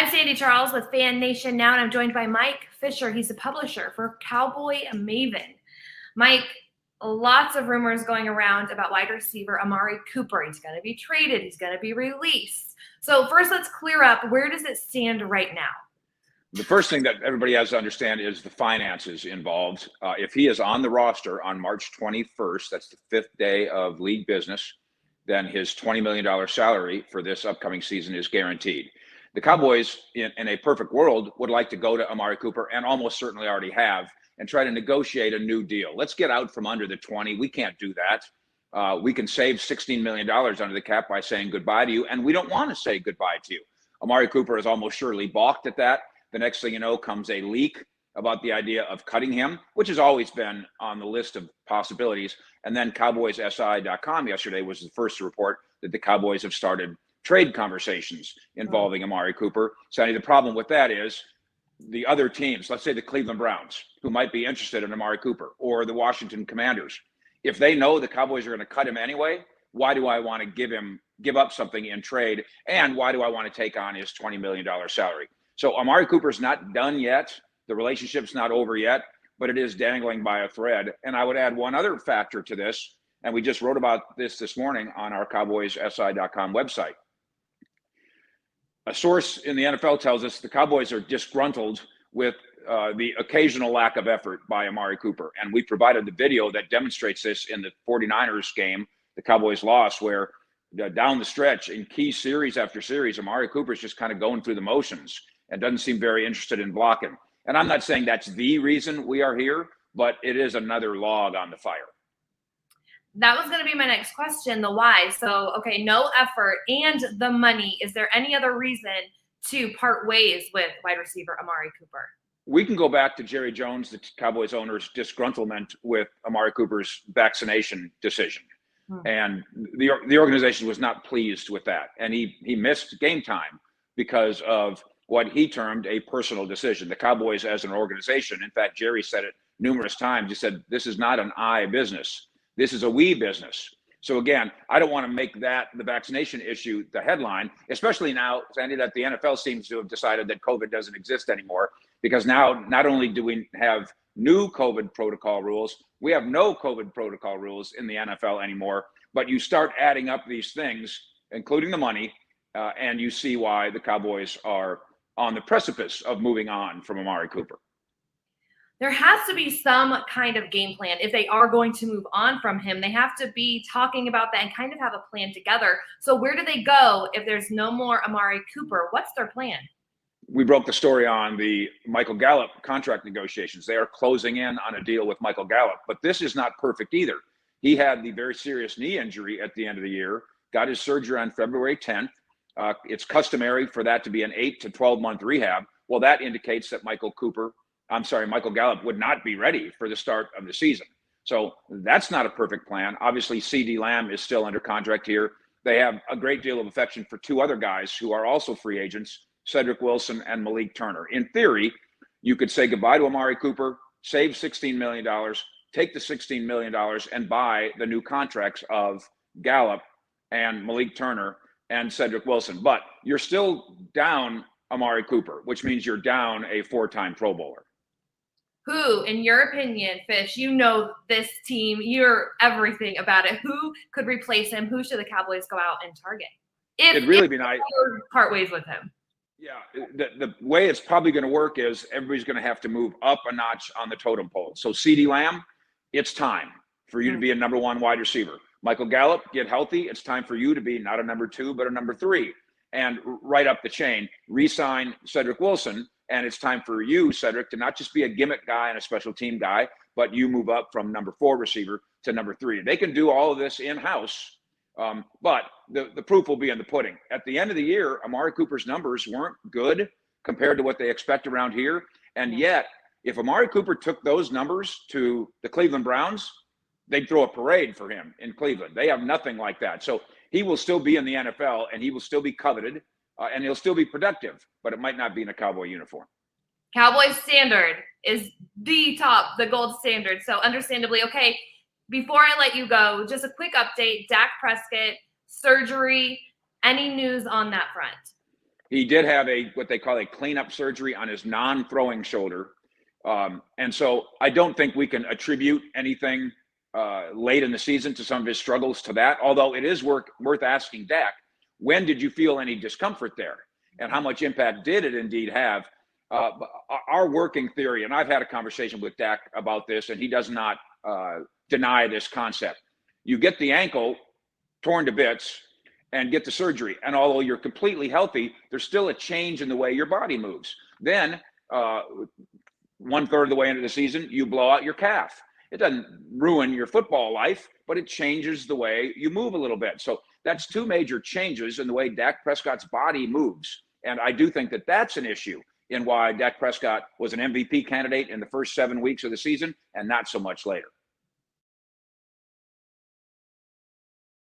I'm Sandy Charles with Fan Nation Now, and I'm joined by Mike Fisher. He's a publisher for Cowboy Maven. Mike, lots of rumors going around about wide receiver AMARI Cooper. He's going to be traded. He's going to be released. So first, let's clear up. Where does it stand right now? The first thing that everybody has to understand is the finances involved. If he is on the roster on March 21st, that's the 5th day of league business, then his $20 million salary for this upcoming season is guaranteed. The Cowboys, in a perfect world, would like to go to AMARI Cooper, and almost certainly already have, and try to negotiate a new deal. Let's get out from under the 20. We can't do that. We can save $16 million under the cap by saying goodbye to you, and we don't want to say goodbye to you. AMARI Cooper is almost surely balked at that. The next thing you know comes a leak about the idea of cutting him, which has always been on the list of possibilities. And then CowboysSI.com yesterday was the first to report that the Cowboys have started trade conversations involving AMARI Cooper. So the problem with that is the other teams, let's say the Cleveland Browns, who might be interested in AMARI Cooper, or the Washington Commanders, if they know the Cowboys are going to cut him anyway, why do I want to give up something in trade? And why do I want to take on his $20 million salary? So AMARI Cooper's not done yet. The relationship's not over yet, but it is dangling by a thread. And I would add one other factor to this, and we just wrote about this morning on our CowboysSI.com website. A source in the NFL tells us the Cowboys are disgruntled with the occasional lack of effort by AMARI Cooper. And we provided the video that demonstrates this in the 49ers game, the Cowboys lost, where down the stretch in key series after series, AMARI Cooper's just kind of going through the motions and doesn't seem very interested in blocking. And I'm not saying that's the reason we are here, but it is another log on the fire. That was going to be my next question, the why. So, okay, no effort and the money. Is there any other reason to part ways with wide receiver AMARI Cooper? We can go back to Jerry Jones, the Cowboys owner's disgruntlement with AMARI Cooper's vaccination decision. And the organization was not pleased with that. And he missed game time because of what he termed a personal decision. The Cowboys as an organization, in fact, Jerry said it numerous times. He said, this is not an I business. This is a we business. So again, I don't want to make that the vaccination issue the headline, especially now, Sandy, that the NFL seems to have decided that COVID doesn't exist anymore, because now not only do we have new COVID protocol rules, we have no COVID protocol rules in the NFL anymore, but you start adding up these things, including the money, and you see why the Cowboys are on the precipice of moving on from AMARI Cooper. There has to be some kind of game plan. If they are going to move on from him, they have to be talking about that and kind of have a plan together. So where do they go if there's no more AMARI Cooper? What's their plan? We broke the story on the Michael Gallup contract negotiations. They are closing in on a deal with Michael Gallup, but this is not perfect either. He had the very serious knee injury at the end of the year, got his surgery on February 10th. It's customary for that to be an 8 to 12 month rehab. Well, that indicates that Michael Gallup would not be ready for the start of the season. So that's not a perfect plan. Obviously, CeeDee Lamb is still under contract here. They have a great deal of affection for two other guys who are also free agents, Cedric Wilson and Malik Turner. In theory, you could say goodbye to AMARI Cooper, save $16 million, take the $16 million and buy the new contracts of Gallup and Malik Turner and Cedric Wilson. But you're still down AMARI Cooper, which means you're down a 4-time Pro Bowler. Who, in your opinion, Fish, you know this team, you're everything about it. Who could replace him? Who should the Cowboys go out and target? It'd really be nice. Part ways with him. Yeah, the way it's probably going to work is everybody's going to have to move up a notch on the totem pole. So CeeDee Lamb, it's time for you to be a number 1 wide receiver. Michael Gallup, get healthy. It's time for you to be not a number 2, but a number 3. And right up the chain, re-sign Cedric Wilson. And it's time for you, Cedric, to not just be a gimmick guy and a special team guy, but you move up from number 4 receiver to number 3. They can do all of this in-house, but the proof will be in the pudding. At the end of the year, AMARI Cooper's numbers weren't good compared to what they expect around here. And yet, if AMARI Cooper took those numbers to the Cleveland Browns, they'd throw a parade for him in Cleveland. They have nothing like that. So he will still be in the NFL, and he will still be coveted. And he'll still be productive, but it might not be in a Cowboy uniform. Cowboy standard is the gold standard. So understandably, okay, before I let you go, just a quick update, Dak Prescott, surgery, any news on that front? He did have what they call a cleanup surgery on his non-throwing shoulder. And so I don't think we can attribute anything late in the season to some of his struggles to that, although it is worth asking Dak, when did you feel any discomfort there? And how much impact did it indeed have? Our working theory, and I've had a conversation with Dak about this, and he does not deny this concept. You get the ankle torn to bits and get the surgery. And although you're completely healthy, there's still a change in the way your body moves. Then 1/3 of the way into the season, you blow out your calf. It doesn't ruin your football life, but it changes the way you move a little bit. So that's two major changes in the way Dak Prescott's body moves. And I do think that that's an issue in why Dak Prescott was an MVP candidate in the first 7 weeks of the season and not so much later.